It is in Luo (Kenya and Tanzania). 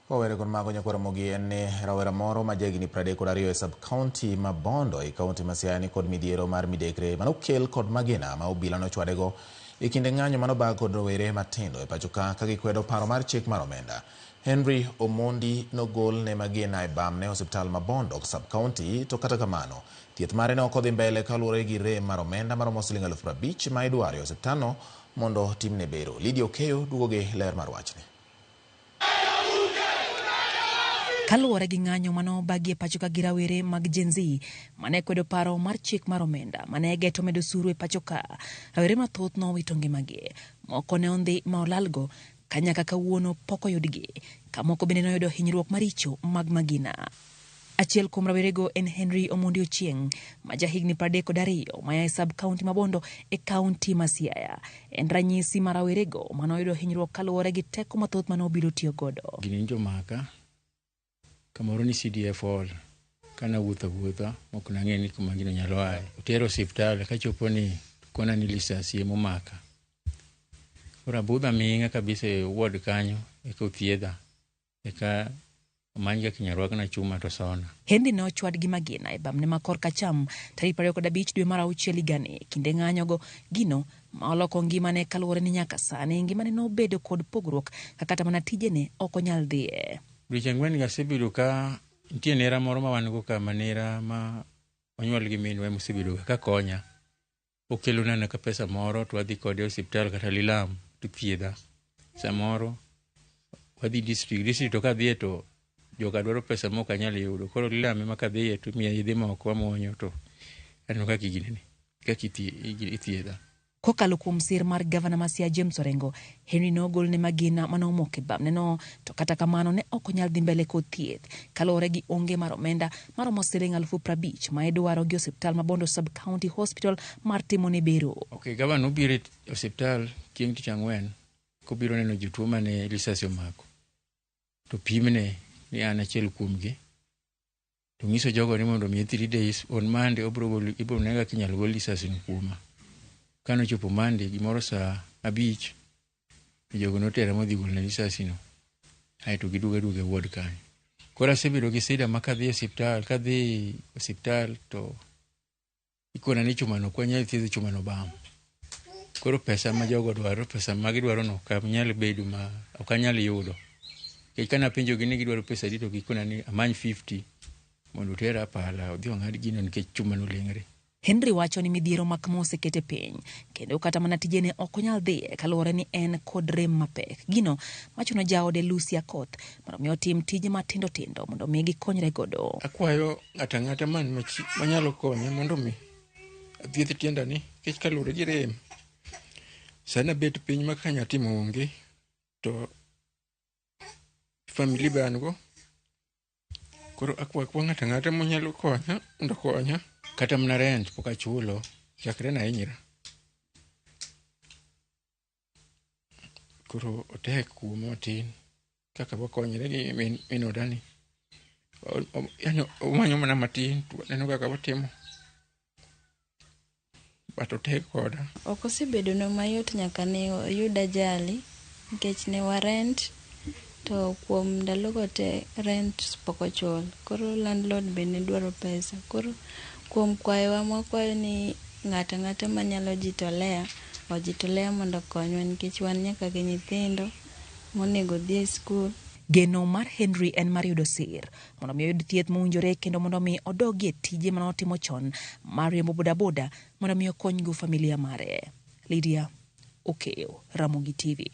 Wawere kon mago nyakwara mogi ene rawera moro ma jagini 32 e sub-county ma Bondo e county ma Siaya kod midhiero mar midekre manokel kod magina ma obila nochwadego e kinde ng'anyo manoba kod rowere matindo e pacho ka gikwedo paro mar chik mar omenda. Henry Omondi nogol ne magina e bamne osiptal ma Bondo sub-county, to kata kamano thieth mare ne ok odhi mbele kaluwore gi rem mar omenda maromo Sh50,000 ma idwaro e osiptalno mondo timne bero. Lydia Okeyo duogo gi ler mar wachni. Kaluwore gi ng'anyo manobagie pacho ka gi rawere mag Gen Z mane kwedo paro mar chik mar omenda mane geto medo suru e pacho ka, rawere mathoth nowito ngimagi, moko ne ondhi ma olalgo ka nyaka kawuono pok oyudgi, ka moko bende noyudo hinyruok maricho mag magina. Achiel kuom rawerego en Henry Omondi Ochieng, ma jahigni 32 maya e sub-county ma Bondo e county ma Siaya. En ranyisi mar rawerego manoyudo hinyruok kaluwore gi teko mathoth manobiro tiyo godo. Gini jomaka kamoro ni CDF all kana wuotho mok nang'e ni kuma gino nyalo aye. Otero osiptal ka chopo ni kona ni lisasi momaka. Ora budha minga kabisa e ward kanyo e ko thiedha e ka manja kinyarwak na chuma to sona. Hendi ne ochwad gi magina e bamne ma korka cham tarik 25 dwe mar auchiel higani. Kinde ng'anyogo gino ma oloko ngimane kaluwore ni nyaka sani ngimane nobedo kod pogruok kata mana tijene ok onyal dhiye. Brichangwen gasebedo ka nitie nera moro ma wan go ka manera ma onyuol gi minwa mosebedo ka konya. Okelo nana ka pesa moro to wadhi kode osiptal kata Lilam to thiedha. Samoro wadhi district to ka dhiye to joka dwaro pesa moko anyal yudo. Koro Lilam ema ka dhiye to miya yedhe moko amuonyo to aneno ka gigine kaka ithiedha. Kokalo kuom sir mar gavana ma Siaya James Orengo, Henry nogol ne magina manomoke bamne no, to kata kamano ne ok onyal dhi mbele kod thieth kaluwore gi onge mar omenda maromo Sh50,000 ma idwaro gi osiptal ma Bondo sub-county hospital mar timone bero. Gavana obiro e osiptal chieng' tich ang'wen kobiro neno jotuo mane lisasi omako. To pimne ni an achiel kuomgi. To nyiso jogo ni mondo mi 3 days on Monday ibiro nega kinyal gol lisasi no kuoma. Kano chopo Monday gimoro saa 5 jogo notera modhi gol na lisasi no. Hai to giduoge ward kanyo. Koro asebedo gi sida ma kadhi osiptal to ikona ni chumano kwa nyal thiedho chumano bam. Koro pesa ma jogo dwaro, pesa ma gidwaro no ka nyal bedo ma ok anyal yudo. Kana penjo gini gidwaro pesa dito gikona ni amany 50 mondo tera pala odhi ong'ad gino nikech chumano lengre. Henry wacho ni midhiero mak mose kete piny kendo kata mana tijene ok onyal dhiye kaluwore ni en kod rem mapek. Gino machuno jaode Lucia Koth mondo mi otim tije matindo mondo mi gikonyre godo. Akwayo ng'ata man manyalo konye mondo mi thieth tienda ni kech kaluwore gi rem. Sana bet piny ma kanya timo onge to family bango. Koro akwayo ng'ata manyalo konya mondo konya. Kata mna rent poka chulo chakre na hinyra. Koro otek kuoma tin kaka wakonyre gi minodani. Omanyo mana matin neno kaka watimo. Bato tek koda. Ok osebedo no mayot nyaka ne oyud ajali nikech ne warent to kuom ndalogo te rent pok ochul. Koro landlord be ne dwaro pesa. Koro kuom kwayowa mwakwayo ni ng'ata manyalo jitolea ojitolea mondo konywa nikech wan nyaka gi nyithindo monego dhi e skul. Geno mar Henry en mar yudo sir mondo mi oyud thieth mowinjore kendo mondo mi odogie tije manotimo chon mar riembo bodaboda mondo mi okonygo familia mare. Lydia Okeyo, Ramogi TV.